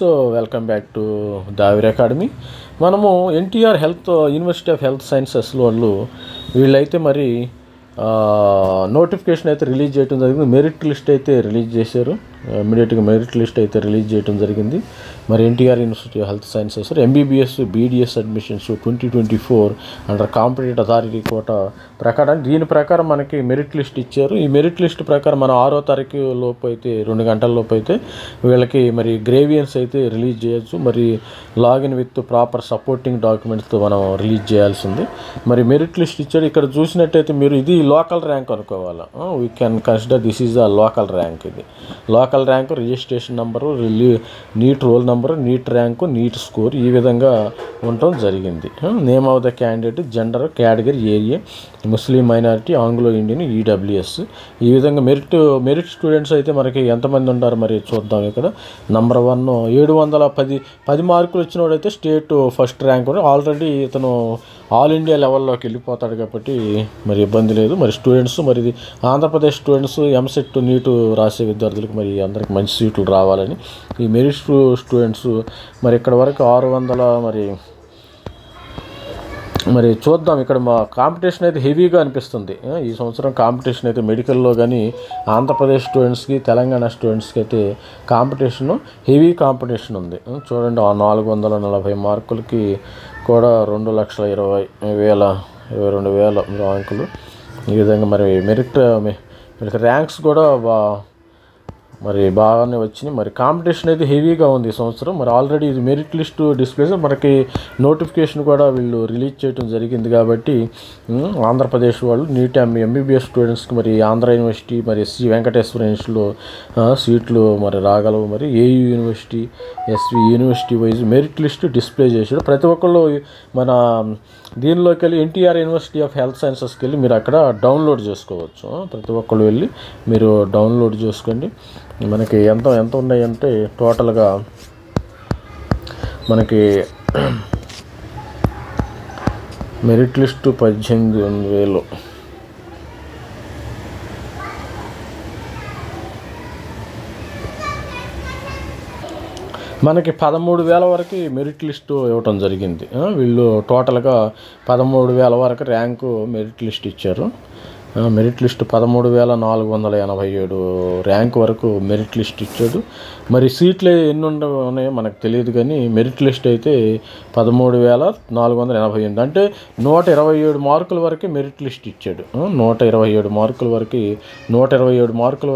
So welcome back to Davir academy. మనము NTR university of health sciences వాళ్ళు వీళ్ళైతే మరి నోటిఫికేషన్ అయితే రిలీజ్ చేయడం జరిగింది. మెరిట్ లిస్ట్ అయితే రిలీజ్ చేశారు. ఇమీడియట్గా మెరిట్ లిస్ట్ అయితే రిలీజ్ చేయడం జరిగింది. మరి NTR university of health sciences MBBS BDS admissions 2024 under competitive authority quota ప్రకారం దీని ప్రకారం మనకి మెరిట్ లిస్ట్ ఇచ్చారు. ఈ మెరిట్ లిస్ట్ ప్రకారం మనం 6వ తారీఖు లోపు అయితే 2 గంటల లోపు అయితే వీళ్ళకి మరి గ్రేవియన్స్ అయితే రిలీజ్ చేయొచ్చు. మరి లాగిన్ విత్ ప్రాపర్ సపోర్టింగ్ డాక్యుమెంట్స్తో మనం రిలీజ్ చేయాల్సింది. మరి మెరిట్ లిస్ట్ ఇచ్చారు. ఇక్కడ చూసినట్టయితే మీరు ఇది లోకల్ ర్యాంక్ అనుకోవాలి. We can consider this is the local rank. ఇది local rank, registration number, NEET roll number, NEET rank, NEET score ఈ విధంగా ఉండటం జరిగింది. Name of the candidate, gender, category, area, Muslim minority, Anglo Indian, EWS ఈ విధంగా merit students అయితే మనకి ఎంతమంది ఉంటారు మరి చూద్దాం. ఇక్కడ నంబర్ 1 710 మార్కులు వచ్చినోడైతే స్టేట్ ఫస్ట్ ర్యాంక్. ఆల్రెడీ ఇతను ఆల్ ఇండియా లెవెల్లోకి వెళ్ళిపోతాడు కాబట్టి మరి ఇబ్బంది లేదు. మరి స్టూడెంట్స్ మరి ఇది ఆంధ్రప్రదేశ్ స్టూడెంట్స్ ఎంసెట్ నీటు రాసే విద్యార్థులకు మరి అందరికి మంచి సీట్లు రావాలని ఈ మెరిట్ స్టూడెంట్స్ మరి ఇక్కడ వరకు 600 మరి చూద్దాం. ఇక్కడ మా కాంపిటీషన్ అయితే హెవీగా అనిపిస్తుంది. ఈ సంవత్సరం కాంపిటీషన్ అయితే మెడికల్లో కానీ ఆంధ్రప్రదేశ్ స్టూడెంట్స్కి, తెలంగాణ స్టూడెంట్స్కి అయితే హెవీ కాంపిటీషన్ ఉంది. చూడండి, 440 మార్కులకి కూడా 2,20,000 ర్యాంకులు. ఈ విధంగా మరి మెరిట్ ర్యాంక్స్ కూడా మరి బాగానే వచ్చినాయి. మరి కాంపిటీషన్ అయితే హెవీగా ఉంది ఈ సంవత్సరం. మరి ఆల్రెడీ ఇది మెరిట్ లిస్టు డిస్ప్లే మనకి నోటిఫికేషన్ కూడా వీళ్ళు రిలీజ్ చేయడం జరిగింది కాబట్టి ఆంధ్రప్రదేశ్ వాళ్ళు నీట్ ఎంబీబీఎస్ స్టూడెంట్స్కి మరి ఆంధ్ర యూనివర్సిటీ, మరి శ్రీ వెంకటేశ్వర యూనివర్సిటీలో సీట్లు మరి రాగలవు. మరి AU university, SV university wise merit list display చేశారు. ప్రతి ఒక్కళ్ళు మన దీనిలోకి వెళ్ళి ఎన్టీఆర్ యూనివర్సిటీ ఆఫ్ హెల్త్ సైన్సెస్కి వెళ్ళి మీరు అక్కడ డౌన్లోడ్ చేసుకోవచ్చు. ప్రతి ఒక్కళ్ళు వెళ్ళి మీరు డౌన్లోడ్ చేసుకోండి. మనకి ఎంత ఉన్నాయంటే టోటల్గా మనకి మెరిట్ లిస్టు 18,000. మనకి 13,000 వరకు మెరిట్ లిస్టు ఇవ్వటం జరిగింది. వీళ్ళు టోటల్గా 13,000 వరకు ర్యాంకు మెరిట్ లిస్ట్ ఇచ్చారు. మెరిట్ లిస్ట్ 13,487 ర్యాంక్ వరకు మెరిట్ లిస్ట్ ఇచ్చాడు. మరి సీట్లు ఎన్ని ఉన్నాయో మనకు తెలియదు కానీ మెరిట్ లిస్ట్ అయితే 13,488 అంటే 127 మార్కుల వరకు మెరిట్ లిస్ట్ ఇచ్చాడు. 127 మార్కుల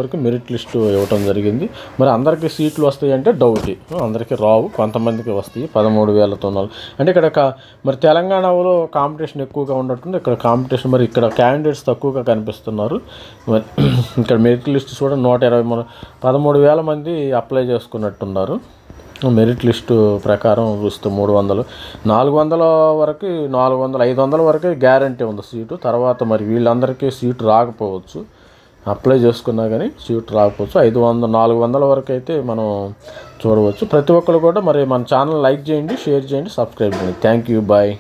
వరకు మెరిట్ లిస్టు ఇవ్వటం జరిగింది. మరి అందరికీ సీట్లు వస్తాయి అంటే డౌట్. అందరికీ రావు, కొంతమందికి వస్తాయి. 13,000 అంటే ఇక్కడ మరి తెలంగాణలో కాంపిటీషన్ ఎక్కువగా ఉన్నట్టుంది. ఇక్కడ కాంపిటీషన్ మరి ఇక్కడ క్యాండిడేట్స్ తక్కువగా కనిపిస్తున్నారు. మరి ఇక్కడ మెరిట్ లిస్ట్ కూడా 13,000 మంది అప్లై చేసుకున్నట్టున్నారు. మెరిట్ లిస్టు ప్రకారం చూస్తే 400 వరకు 500 వరకే గ్యారంటీ ఉంది సీటు. తర్వాత మరి వీళ్ళందరికీ సీటు రాకపోవచ్చు. అప్లై చేసుకున్నా కానీ సీట్ రాకపోవచ్చు. 400 వరకు అయితే మనం చూడవచ్చు. ప్రతి ఒక్కరు కూడా మరి మన ఛానల్ లైక్ చేయండి, షేర్ చేయండి, సబ్స్క్రైబ్ చేయండి. Thank you, bye.